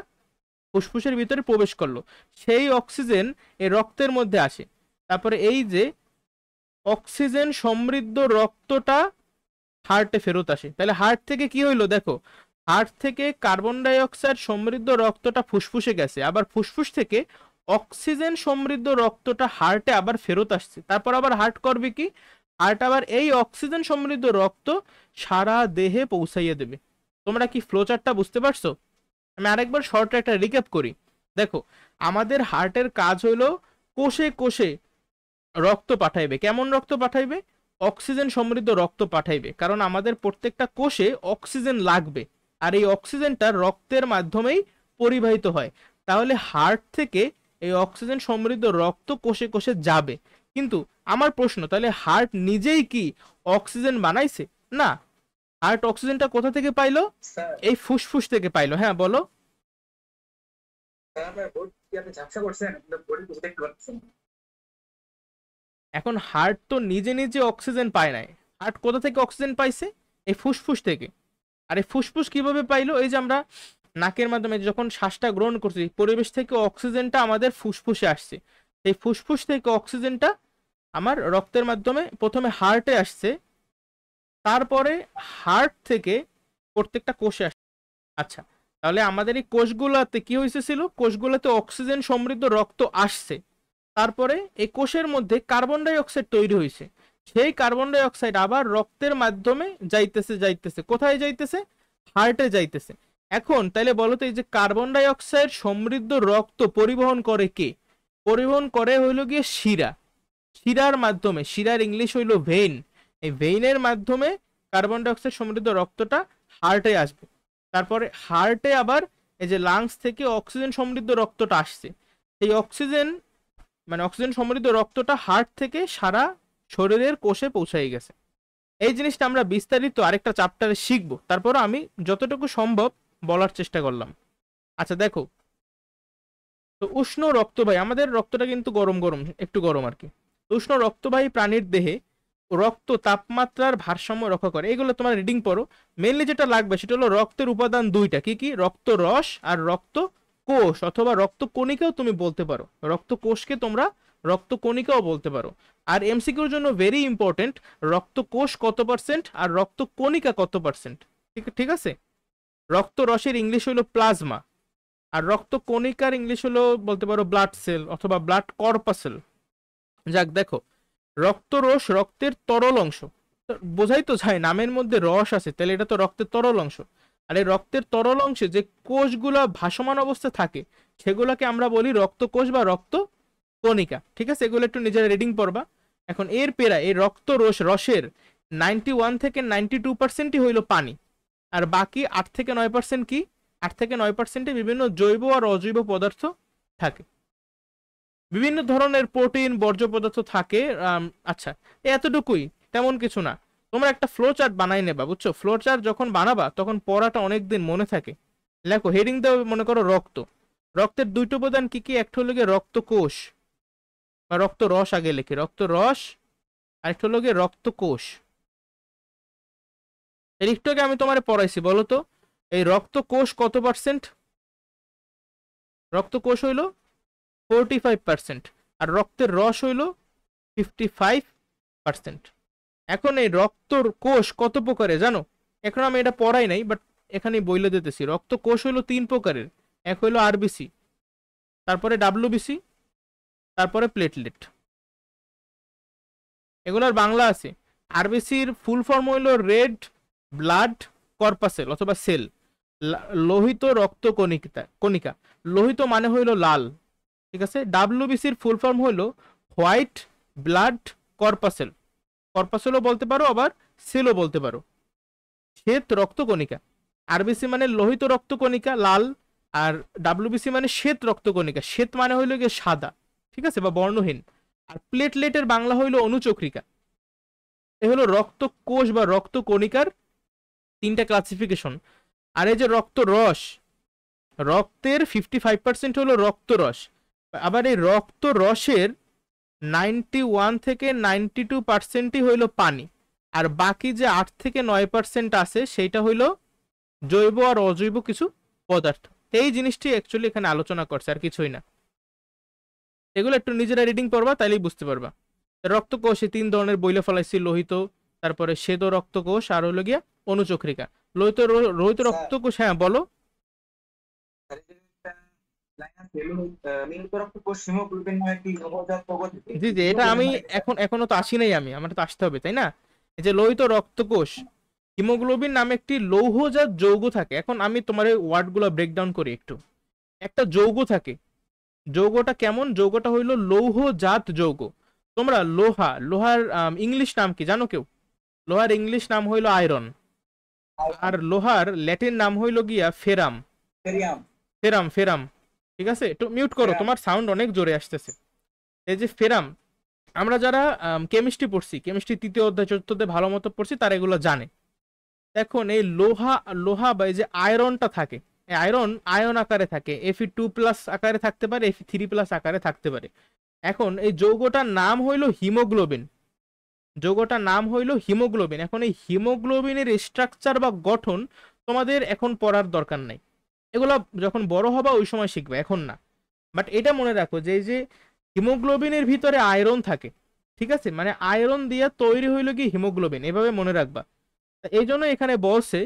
S1: ফুসফুসের ভিতরে প্রবেশ করলো। সেই অক্সিজেন এই রক্তের মধ্যে আসে। তারপরে এই যে অক্সিজেন সমৃদ্ধ রক্তটা হার্টে ফেরত আসে। তাহলে হার্ট থেকে কি হইলো দেখো, হার্ট থেকে কার্বন ডাই অক্সাইড সমৃদ্ধ রক্তটা ফুসফুসে গেছে, আবার ফুসফুস থেকে অক্সিজেন সমৃদ্ধ রক্তটা হার্টে আবার ফেরত আসছে। তারপর আবার হার্ট করবে কি, হার্ট আবার এই অক্সিজেন সমৃদ্ধ রক্ত সারা দেহে পৌঁছাইয়ে দেবে। তোমরা কি ফ্লোচার্টটা বুঝতে পারছো? আমি আরেকবার শর্ট একটা রিক্যাপ করি। দেখো, আমাদের হার্টের কাজ হইলো কোষে কোষে রক্ত পাঠাইবে। কেমন রক্ত পাঠাইবে? অক্সিজেন সমৃদ্ধ রক্ত পাঠাইবে, কারণ আমাদের প্রত্যেকটা কোষে অক্সিজেন লাগবে আর এই অক্সিজেনটা রক্তের মাধ্যমেই পরিবাহিত হয়। তাহলে হার্ট থেকে এই অক্সিজেন সমৃদ্ধ রক্ত কোষে কোষে যাবে। কিন্তু আমার প্রশ্ন, তাহলে হার্ট নিজেই কি অক্সিজেন বানাইছে? না, হার্ট অক্সিজেনটা কোথা থেকে পাইলো?
S2: স্যার,
S1: এই ফুসফুস থেকে পাইলো। হ্যাঁ বলো।
S2: স্যার আপনার বোর্ড কি আপনি ঝাপসা করছেন? আপনার বোর্ডে কিছু দেখতে পাচ্ছেন?
S1: এখন হার্ট তো নিজে নিজে অক্সিজেন পায় নাই, হার্ট কোথা থেকে অক্সিজেন পাইছে? এই ফুসফুস থেকে। আর এই ফুসফুস কিভাবে পাইলো? এই যে আমরা নাকের মাধ্যমে যখন শ্বাসটা গ্রহণ করছি, পরিবেশ থেকে অক্সিজেনটা আমাদের ফুসফুসে আসছে, এই ফুসফুস থেকে অক্সিজেনটা আমার রক্তের মাধ্যমে প্রথমে হার্টে আসছে, তারপরে হার্ট থেকে প্রত্যেকটা কোষে আসছে। আচ্ছা, তাহলে আমাদের এই কোষগুলোতে কি হয়েছিল? কোষগুলোতে অক্সিজেন সমৃদ্ধ রক্ত আসছে, তারপরে এই কোষের মধ্যে কার্বন ডাই অক্সাইড তৈরি হয়েছে, সেই কার্বন ডাই অক্সাইড আবার রক্তের মাধ্যমে যাইতেছে, যাইতেছে কোথায় যাইতেছে? হার্টে যাইতেছে। এখন তাইলে বলো তো, এই যে কার্বন ডাই অক্সাইড সমৃদ্ধ রক্ত পরিবহন করে কে? পরিবহন করে হইলো গিয়ে শিরা, শিরার মাধ্যমে, শিরার ইংলিশ হইলো ভেইন, এই ভেইনের মাধ্যমে কার্বন ডাই অক্সাইড সমৃদ্ধ রক্তটা হার্টে আসবে। তারপরে হার্টে আবার এই যে লাংস থেকে অক্সিজেন সমৃদ্ধ রক্তটা আসছে, এই অক্সিজেন মানে অক্সিজেন সমৃদ্ধ রক্তটা হার্ট থেকে সারা শরীরের কোষে পৌঁছাই গেছে। এই জিনিসটা আমরা বিস্তারিত আরেকটা চ্যাপ্টারে শিখবো, তারপর আমি যতটুকু সম্ভব বলার চেষ্টা করলাম। আচ্ছা দেখো, তো উষ্ণ রক্তবাহী, আমাদের রক্তটা কিন্তু গরম গরম, একটু গরম আর কি। উষ্ণ রক্তবাহী প্রাণীর দেহে রক্ত তাপমাত্রার ভারসাম্য রক্ষা করে। এগুলো তোমার রিডিং পড়ো। মেনলি যেটা লাগবে সেটা হলো রক্তের উপাদান দুইটা, কি কি? রক্ত রস আর রক্ত কোষ, অথবা রক্ত কণিকাও তুমি বলতে পারো। রক্ত কোষকে তোমরা রক্ত কণিকাও বলতে পারো। আর এমসিকিউর জন্য ভেরি ইম্পর্টেন্ট, রক্ত কোষ কত পার্সেন্ট আর রক্ত কণিকা কত পার্সেন্ট। ঠিক ঠিক আছে। রক্ত রসের ইংলিশ হলো প্লাজমা, আর রক্ত কণিকার ইংলিশ হলো বলতে পারো ব্লাড সেল অথবা ব্লাড কর্পাসেল। যাক দেখো, রক্তরস রক্তের তরল অংশ, বোঝাই তো যায়, নামের মধ্যে রস আছে, তাহলে এটা তো রক্তের তরল অংশ। আর এই রক্তের তরল অংশে যে কোষগুলো ভাসমান অবস্থায় থাকে সেগুলোকে আমরা বলি রক্তকোষ বা রক্ত কণিকা। ঠিক আছে, এগুলো একটু নিজেরা রিডিং পড়বা। এখন এর পেরা এই রক্তরস রসের 91 থেকে 92%ই হইল পানি, আর বাকি 8 থেকে 9% কি? 8 থেকে 9%-এ বিভিন্ন জৈব আর অজৈব পদার্থ থাকে, বিভিন্ন ধরনের প্রোটিন বর্জ্য পদার্থ থাকে। আচ্ছা, এতটুকুই, তেমন কিছু না। তোমরা একটা ফ্লো চার্ট বানাই নেবা, বুঝছো? ফ্লো চার্ট যখন বানাবা তখন পড়াটা অনেকদিন মনে থাকে। লেখো হেডিং দাও, মনে করো রক্ত। রক্তের দুইটা উপাদান কি কি? একটা হলো গিয়ে রক্ত কোষ বা রক্ত রস, আগে লিখি রক্ত রস, আর একটা হলো গিয়ে রক্ত কোষ। এর একটু আগে আমি তোমারে পড়াইছি, বলো তো এই রক্ত কোষ কত পার্সেন্ট? রক্ত কোষ হইল 45%, আর রক্তের রস হইল 55%। এখন এই রক্ত কোষ কত প্রকারে জানো? এখন আমি এটা পড়াই নাই, বাট এখানে বইলে দিতেছি। রক্ত কোষ হইল 3 প্রকারের। এক হইল আরবিসি, তারপরে ডাব্লিউবিসি, তারপরে প্লেটলেট। এগুলোর বাংলা আছে। আরবিসির ফুল ফর্ম হইল রেড ব্লাড কর্পাসেল অথবা সেল, লোহিত রক্ত কণিকা কণিকা। লোহিত মানে হইল লাল, ঠিক আছে। ডাব্লিউবিসির ফুল ফর্ম হইল হোয়াইট ব্লাড কর্পাসেল, কর্পাসেলও বলতে পারো আবার সেলও বলতে পারো। শ্বেত রক্ত কণিকা। আরবিসি মানে লোহিত রক্ত কণিকা লাল, আর ডাব্লিউবিসি মানে শ্বেত রক্ত কণিকা, শ্বেত মানে হইল গিয়ে সাদা, ঠিক আছে, বা বর্ণহীন। আর প্লেটলেটের বাংলা হইল অনুচক্রিকা। এ হলো রক্ত কোষ বা রক্ত কণিকার 3টা ক্লাসিফিকেশন। আর এই যে রক্ত রস, রক্তের 55% হলো রক্ত রস। আবার এই রক্ত রসের 91 থেকে 92%ই হইল পানি, আর বাকি যে 8 থেকে 9% আছে সেইটা হইল জৈব আর অজৈব কিছু পদার্থ। এই জিনিসটি অ্যাকচুয়ালি এখানে আলোচনা করছে, আর কিছুই না। এগুলো একটু নিজেরা রিডিং পড়বা, তাইলেই বুঝতে পারবা। রক্তকোষে 3 ধরনের বইলে ফেলাইছি, লোহিত, তারপরে শ্বেত রক্তকোষ, আর হলো গিয়া অনুচক্রিকা। লোহিত লোহিত
S2: স্যার
S1: রক্তকোষ, হ্যাঁ বলো।
S2: স্যার এই যে একটা লাইন আছে লোহিত রক্ত কোষ হিমোগ্লোবিন নামে একটি নবজাত প্রগতিতে
S1: জি জি, এটা
S2: হিমোগ্লোবিন
S1: আমি
S2: মানে কি স্যার?
S1: এখনো তো আসি নাই, আমার তো আসতে হবে তাই না। এই যে লোহিত রক্তকোষ, হিমোগ্লোবিন নামে একটি লৌহজাত যৌগ থাকে। এখন আমি তোমার এই ওয়ার্ডগুলো ব্রেকডাউন করি একটু। একটা যৌগ থাকে, যৌগটা কেমন? যৌগটা হইলো লৌহজাত যৌগ। তোমরা লোহার ইংলিশ নাম কি জানো কেউ? লোহার ইংলিশ নাম হইলো আয়রন, আর লোহার ল্যাটিন নাম হইলো গিয়া ফেরাম।
S2: ফেরিয়াম।
S1: ফেরাম ফেরাম, ঠিক আছে। একটু মিউট করো,
S2: ফেরাম।
S1: তোমার সাউন্ড অনেক জোরে আসতেছে। এই যে ফেরাম, আমরা যারা কেমিস্ট্রি পড়ছি, কেমিস্ট্রি 3য় অধ্যায় 4th অধ্যায় ভালো মতো পড়ছি, তারা এগুলো জানে। এখন এই লোহা লোহা বা এই যে আয়রনটা থাকে, এই আয়রন আয়ন আকারে থাকে, Fe2+ আকারে থাকতে পারে, Fe3+ আকারে থাকতে পারে। এখন এই যৌগটার নাম হইলো হিমোগ্লোবিন, যৌগটার নাম হইলো হিমোগ্লোবিন। এখন এই হিমোগ্লোবিনের স্ট্রাকচার বা গঠন তোমাদের এখন পড়ার দরকার নাই, এগুলো যখন বড় হবা ওই সময় শিখবে, এখন না। বাট এটা মনে রাখো যে এই যে হিমোগ্লোবিনের ভিতরে আয়রন থাকে, ঠিক আছে, মানে আয়রন দিয়ে তৈরি হইলো কি হিমোগ্লোবিন, এভাবে মনে রাখবা। এই জন্য এখানে বলছে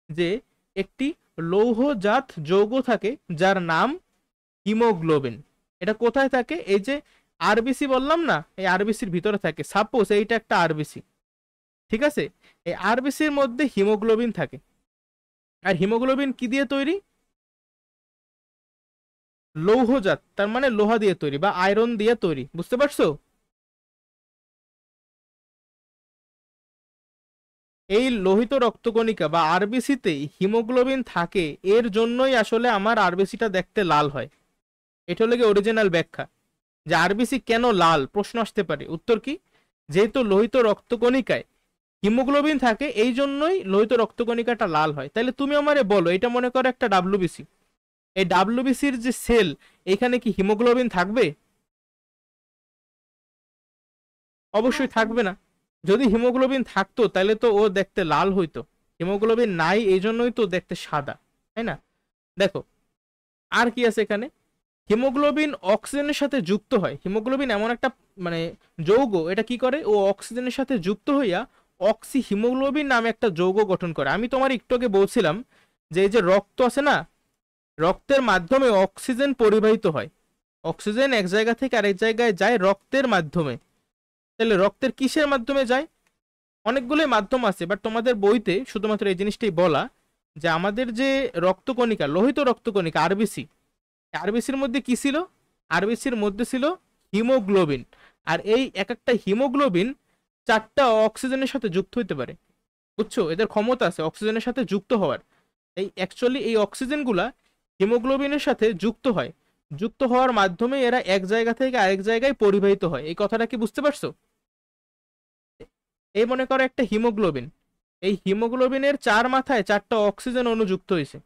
S1: যে একটি লৌহজাত যৌগ থাকে যার নাম হিমোগ্লোবিন। এটা কোথায় থাকে? এই যে আরবিসি বললাম না, এই আরবিসির ভিতরে থাকে। সাপোজ এইটা একটা আরবিসি, ঠিক আছে, এই আরবিসির মধ্যে হিমোগ্লোবিন থাকে। আর হিমোগ্লোবিন কি দিয়ে তৈরি? লৌহজাত, তার মানে লোহা দিয়ে তৈরি বা আয়রন দিয়ে তৈরি, বুঝতে পারছো? এই লোহিত রক্তকণিকা বা আরবিসিতে হিমোগ্লোবিন থাকে, এর জন্যই আসলে আমার আরবিসিটা দেখতে লাল হয়। এটা হলো গিয়ে অরিজিনাল ব্যাখ্যা যে আরবিসি কেন লাল। প্রশ্ন আসতে পারে, উত্তর কি? যেহেতু লোহিত রক্তকণিকায় হিমোগ্লোবিন থাকে, এই জন্যই লোহিত রক্তকণিকাটা লাল হয়। তাহলে তুমি আমারে বলো, এটা মনে করো একটা ডাব্লিউবিসি, এই ডাব্লিউবিসির যে সেল, এখানে কি হিমোগ্লোবিন থাকবে? অবশ্যই থাকবে না। যদি হিমোগ্লোবিন থাকতো তাহলে তো ও দেখতে লাল হইতো। হিমোগ্লোবিন নাই, এই জন্যই তো দেখতে সাদা, তাই না? দেখো আর কি আছে এখানে। হিমোগ্লোবিন অক্সিজেনের সাথে যুক্ত হয়। হিমোগ্লোবিন এমন একটা মানে যৌগ, এটা কি করে? ও অক্সিজেনের সাথে যুক্ত হইয়া অক্সি হিমোগ্লোবিন নামে একটা যৌগ গঠন করে। আমি তোমার একটু আগে বলছিলাম যে এই যে রক্ত আছে না, রক্তের মাধ্যমে অক্সিজেন পরিবাহিত হয়। অক্সিজেন এক জায়গা থেকে আরেক জায়গায় যায় রক্তের মাধ্যমে। তাহলে রক্তের কিসের মাধ্যমে যায়? অনেকগুলোই মাধ্যম আছে, বাট তোমাদের বইতে শুধুমাত্র এই জিনিসটাই বলা যে আমাদের যে রক্তকণিকা, লোহিত রক্তকণিকা আরবিসি, আরবিসির মধ্যে কি ছিল? আরবিসির মধ্যে ছিল হিমোগ্লোবিন। আর এই এক একটা হিমোগ্লোবিন 4টা অক্সিজেনের সাথে যুক্ত হইতে পারে, বুঝছো? এদের ক্ষমতা আছে অক্সিজেনের সাথে যুক্ত হওয়ার। এই অ্যাকচুয়ালি এই অক্সিজেনগুলা হিমোগ্লোবিনের সাথে যুক্ত হয়, যুক্ত হওয়ার মাধ্যমে এরা এক জায়গা থেকে আরেক জায়গায় পরিবাহিত হয়। এই কথাটা কি বুঝতে পারছো? এই মনে করো একটা হিমোগ্লোবিন, এই হিমোগ্লোবিনের 4 মাথায় 4টা অক্সিজেন অণু যুক্ত হয়েছে,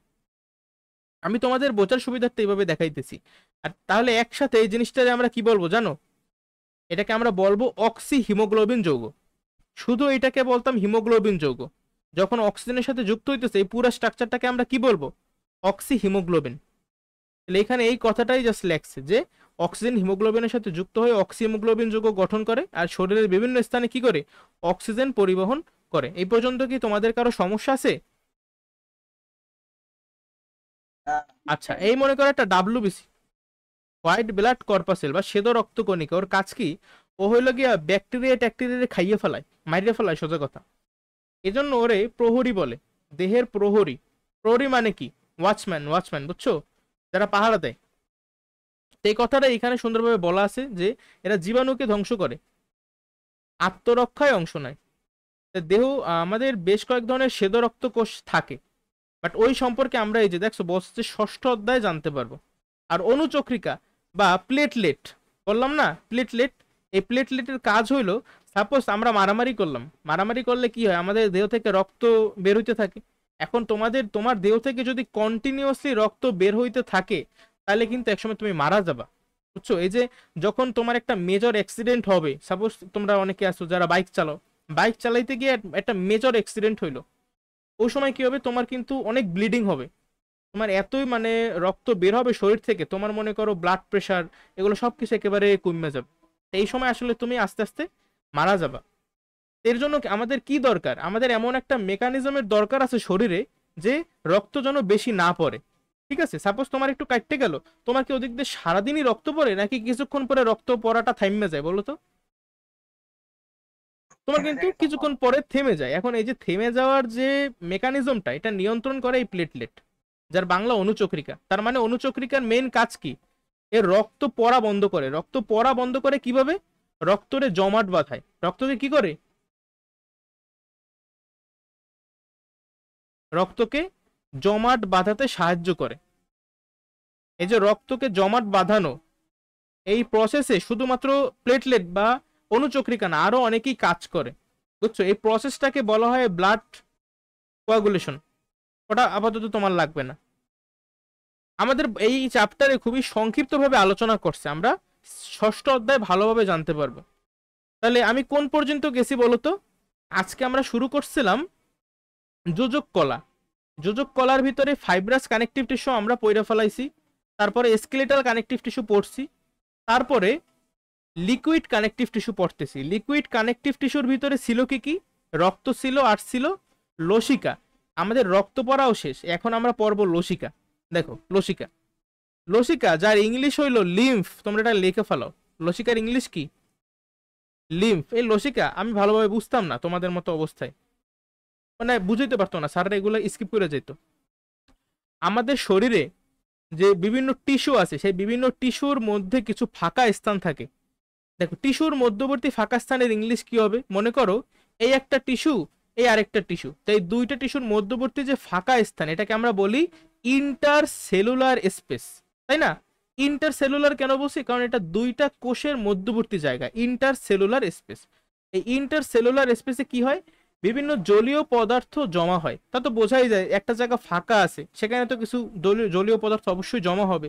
S1: আমি তোমাদের বোঝার সুবিধার্থে এইভাবে দেখাইতেছি। আর তাহলে একসাথে এই জিনিসটাকে আমরা কি বলবো জানো? এটাকে আমরা বলবো অক্সি হিমোগ্লোবিন যৌগ। শুধু এটাকে বলতাম হিমোগ্লোবিন যৌগ। যখন অক্সিজেনের সাথে যুক্ত হইতেছে এই পুরো স্ট্রাকচারটাকে আমরা কি বলবো? Oxy haemoglobin. তাহলে এখানে এই কথাটাই জাস্ট লেখছে যে অক্সিজেন হিমোগ্লোবিনের সাথে যুক্ত হয়ে অক্সি হিমোগ্লোবিন যৌগ গঠন করে আর শরীরের বিভিন্ন স্থানে কি করে? অক্সিজেন পরিবহন করে। এই পর্যন্ত কি তোমাদের কারো সমস্যা আছে?
S2: হ্যাঁ,
S1: আচ্ছা, এই মনে করো একটা ডাব্লিউবিসি, হোয়াইট ব্লাড কর্পাসেল বা শ্বেত রক্তকণিকা, ওর কাজ কি? ও হইল গিয়া ব্যাকটেরিয়া ট্যাকটেরিয়া খাইয়ে ফেলায়, মাইরে ফেলায়, সোজা কথা। এজন্য ওরে প্রহরী বলে, দেহের প্রহরী। প্রহরী মানে কি? ওয়াচম্যান, ওয়াচম্যান, বুঝছো? যারা পাহারা দেয়। তো এই কথাটা এখানে সুন্দরভাবে বলা আছে যে এরা জীবাণুকে ধ্বংস করে, আত্মরক্ষায় অংশ নেয়। তা দেহ আমাদের বেশ কয়েক ধরনের শ্বেত রক্ত কোষ থাকে, বাট ওই সম্পর্কে আমরা এই যে দেখছো বলছে ষষ্ঠ অধ্যায়ে জানতে পারবো। আর অনুচক্রিকা বা প্লেটলেট, বললাম না প্লেটলেট, এই প্লেটলেটের কাজ হইলো সাপোজ আমরা মারামারি করলাম, মারামারি করলে কি হয়? আমাদের দেহ থেকে রক্ত বের হইতে থাকে। এখন তোমার দেহ থেকে যদি কন্টিনিউয়াসলি রক্ত বের হইতে থাকে তাহলে কিন্তু একসময় তুমি মারা যাবা, বুঝছো? এই যে যখন তোমার একটা মেজর অ্যাক্সিডেন্ট হবে, সাপোজ তোমরা অনেকে আছো যারা বাইক চালাও, বাইক চালাইতে গিয়ে একটা মেজর অ্যাক্সিডেন্ট হইলো, ওই সময় কি হবে? তোমার কিন্তু অনেক ব্লিডিং হবে, তোমার এতই মানে রক্ত বের হবে শরীর থেকে, তোমার মনে করো ব্লাড প্রেশার এগুলো সবকিছু একেবারে কমে যাবে। তো এই সময় আসলে তুমি আস্তে আস্তে মারা যাবা। এর জন্য আমাদের কি দরকার? আমাদের এমন একটা মেকানিজমের দরকার আছে শরীরে যে রক্ত যেন বেশি না পড়ে। ঠিক আছে, সাপোজ তোমার একটু কাটতে গেল, তোমার কি ওদিক দিয়ে সারাদিনই রক্ত পড়ে নাকি কিছুক্ষণ পরে রক্ত পড়াটা থাইমে যায় বলো তো? তোমার
S2: থেমে
S1: কিন্তু
S2: যায় তখন।
S1: কিছুক্ষণ পরে থেমে যায়। এখন এই যে থেমে যাওয়ার যে মেকানিজমটা, এটা নিয়ন্ত্রণ করে এই প্লেটলেট, যার বাংলা অনুচক্রিকা। তার মানে অনুচক্রিকার মেইন কাজ কি? এর রক্ত পড়া বন্ধ করে। রক্ত পড়া বন্ধ করে কিভাবে? রক্তরে জমাট বাঁধায়। রক্তকে কি করে? রক্তকে জমাট বাঁধাতে সাহায্য করে। এই যে রক্তকে জমাট বাঁধানো, এই প্রসেসে শুধুমাত্র প্লেটলেট বা অনুচক্রিকা না, আরো অনেকেই কাজ করে, বুঝছো? এই প্রসেসটাকে বলা হয় ব্লাড কোয়াগুলেশন। ওটা আপাতত তোমার লাগবে না। আমাদের এই চ্যাপ্টারে খুবই সংক্ষিপ্তভাবে আলোচনা করছে, আমরা ষষ্ঠ অধ্যায় ভালোভাবে জানতে পারবো। তাহলে আমি কোন পর্যন্ত গেছি বলতো? আজকে আমরা শুরু করছিলাম যোজক কলা। যোজক কলার ভিতরে ফাইব্রাস কানেকটিভ টিস্যু আমরা পড়ে ফেলাইছি, তারপরে স্কেলেটাল কানেকটিভ টিস্যু পড়ছি, তারপরে লিকুইড কানেকটিভ টিস্যু পড়তেছি। লিকুইড কানেকটিভ টিস্যুর ভিতরে ছিল কি কি? রক্ত ছিল আর ছিল লসিকা। আমাদের রক্ত পড়াও শেষ, এখন আমরা পড়বো লসিকা। দেখো লসিকা, লসিকা যার ইংলিশ হইলো লিম্ফ, তোমরা এটা লিখে ফেলাও। লসিকার ইংলিশ কি? লিম্ফ। এই লসিকা আমি ভালোভাবে বুঝতাম না তোমাদের মতো অবস্থায়, মানে বুঝাইতে পারতো না, স্যাররা এগুলো স্কিপ করে যেত। আমাদের শরীরে যে বিভিন্ন টিস্যু আছে সেই বিভিন্ন টিস্যুর মধ্যে কিছু ফাঁকা স্থান থাকে। দেখো টিস্যুর মধ্যবর্তী ফাঁকা স্থানের ইংলিশ কি হবে? মনে করো এই একটা টিস্যু, এই আরেকটা টিস্যু, তাই দুইটা টিস্যুর মধ্যবর্তী যে ফাঁকা স্থান এটাকে আমরা বলি ইন্টারসেলুলার স্পেস, তাই না? ইন্টারসেলুলার কেন বলছি? কারণ এটা দুইটা কোষের মধ্যবর্তী জায়গা, ইন্টারসেলুলার স্পেস। এই ইন্টারসেলুলার স্পেসে কি হয়? বিভিন্ন জলীয় পদার্থ জমা হয়। তা তো বোঝাই যায়, একটা জায়গা ফাঁকা আছে সেখানে তো কিছু জলীয় পদার্থ অবশ্যই জমা হবে,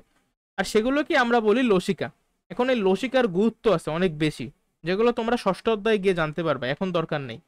S1: আর সেগুলো কি আমরা বলি লসিকা। এখন এই লসিকার গুরুত্ব আছে অনেক বেশি, যেগুলো তোমরা ষষ্ঠ অধ্যায়ে গিয়ে জানতে পারবে, এখন দরকার নেই।